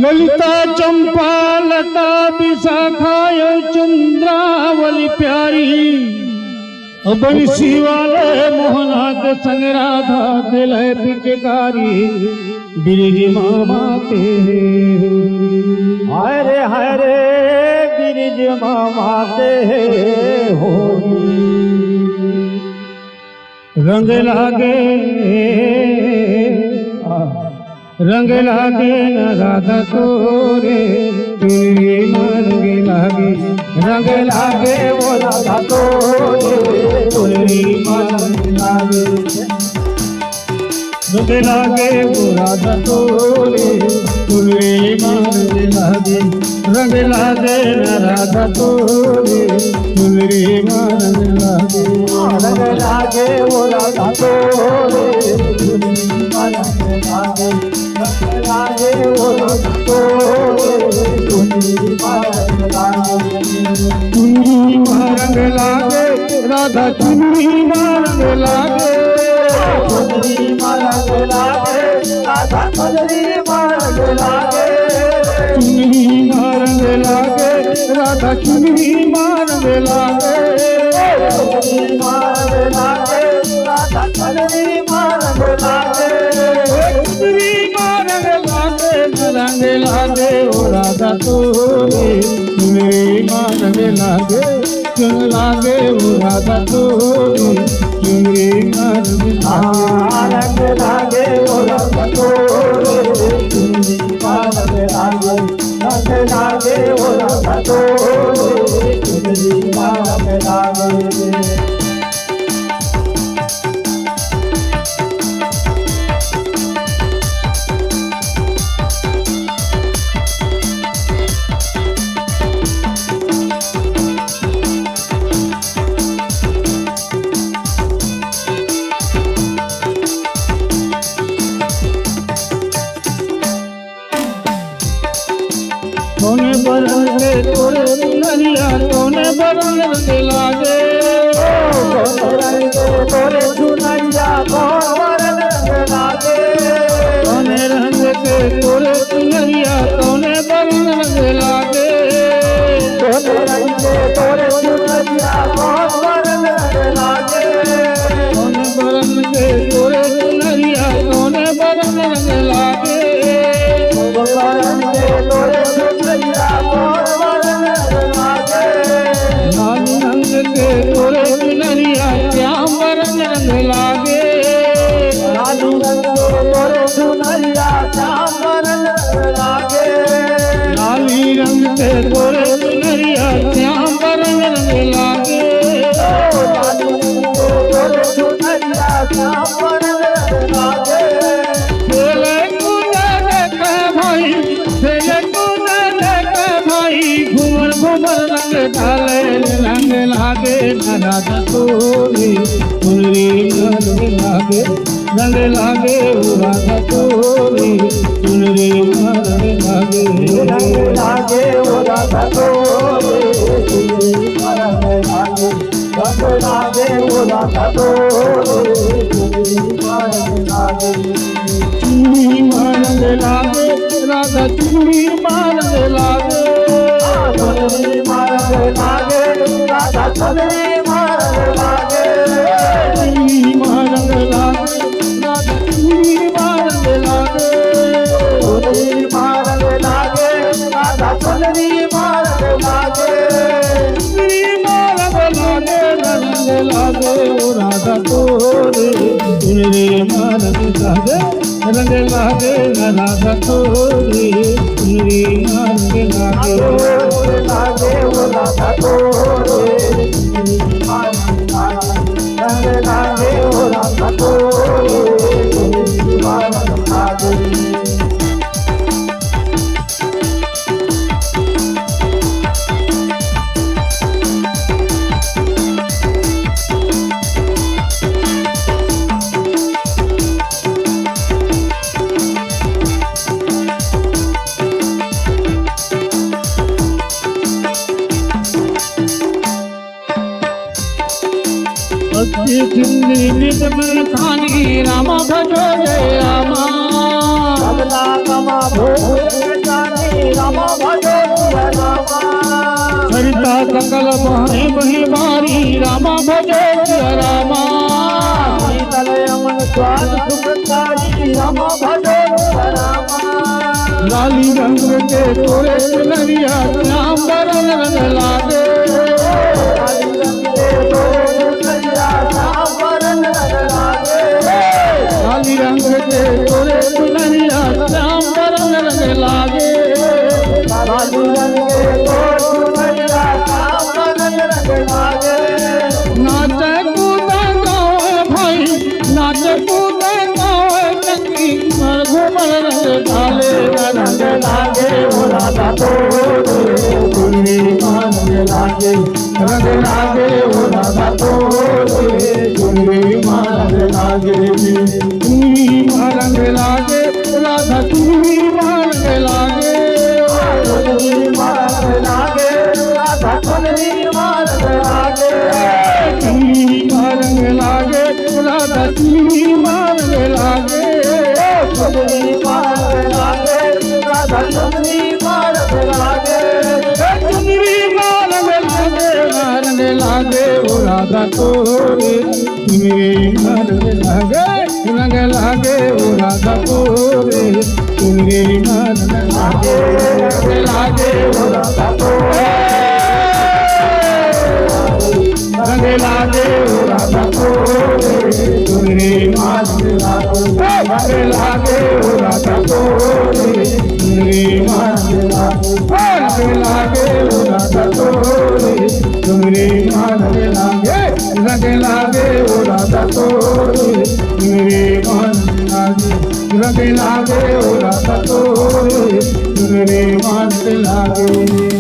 ललिता चंपा लता विशाखाय चंद्रावली प्यारी बंसी वाले मोहना के संग राधा दिल है पिचकारी बिरज मामा के हरे गिरिज मामा के होली रंग लागे न राधा तोरे चुनरी रंग लागे वो राधा तोरे चुनरी रंग लागे रंग लागे वो राधा तोरे चुनरी रंग लागे न राधा तोरे चुनरी रंग लागे वो राधा तोरे लागे वो राधा तोरे रंग लागे राधा चुनरी रंग लागे रंग लागे राधा चुनरी रंग लागे चुनरी रंग लागे राधा चुनरी रंग लागे राधा चुनरी रंग लागे रंग लागे ओ राधा तोरे चुनरी रंग लागे चुन लागे ओ राधा तोरे चुनरी रंग लागे ओ राधा तोरे चुनरी रंग लागे ओ राधा तोरे चुनरी रंग लागे तोने बरन के तोरे नरिया तोने बरन के लागे तोरे चुनरिया बरन लागे तोने रंग के तोरे चुनरिया तोने बरन के लागे तोरे रंग के तोरे चुनरिया बरन लागे तोने बरन के तोरे चुनरिया तोने बरन के लागे बरन के तोरे लाल रंग के तोरे चुनरिया श्याम रंग लागे लालू रंग तोरे चुनरिया श्याम रंग लागे लाली रंग के तोरे चुनरिया श्याम रंग लागे लालू रंग तोरे चुनरिया श्याम रंग लागे खेले कूद देख भाई खेले कूद देख भाई घूमर घूमर रंग डाले रंग लागे न राधा तोरे चुनरी रंग लागे वो राधा तोरे चुनरी रंग लागे वो राधा तोरे चुनरी रंग लागे वो राधा तोरे चुनरी रंग लागे चुनरी रंग लागे राधा चुनरी रंग लागे चुनरी रंग लागे राधा चुनरी रंग लागे चुनरी रंग लागे राधा चुनरी रंग लागे चुनरी रंग लागे राधा चुनरी रंग लागे रंग लागे ओ राधा तोरे चुनरी रंग लागे रंग लागे न राधा तोरे चुनरी रंग लागे लागे वो राधा तोरे रंग लागे वो राधा तोरे रंग लागे रामा भजो जय रामा कमला कमा भोग सकल बहे बही मारी रामा भजो रामा शीतल यमन स्वाद सुखकारी रामा भजो रामा लाली रंग के तोरे चुनरिया श्याम बरन रंग लागे लाली रंग के तोरे चुनरिया श्याम बरन रंग लागे नाचे कूदा गावे भाई नाचे कूदा गावे चंगी मर घूमर रंग डाले रंग लागे ओ राधा तोरे दुनी मान लागे रंग लागे ओ राधा तोरे दुनी मान लागे दुनी मान लागे राधा दुनी मान लागे दुनी मान लागे राधा दुनी मान लागे चुनी मारंग लागे राधा चुनी मारंग लागे चुनी मारंग लागे राधा चुनी मारंग लागे चुनी मारंग लागे मारंग लागे ओ राधा तोरे चुनी मारंग लागे रंग लागे ओ राधा तोरे चुनी मारंग लागे रंग लागे ओ राधा तोरे रंग लागे ओ राधा तोरे चुनरी मारंग लागे रंग लागे ओ राधा तोरे चुनरी मारंग लागे रंग लागे ओ राधा तोरे चुनरी मारंग लागे रंग लागे ओ राधा तोरे चुनरी मारंग लागे रंग लागे ओ राधा तोरे चुनरी मारंग लागे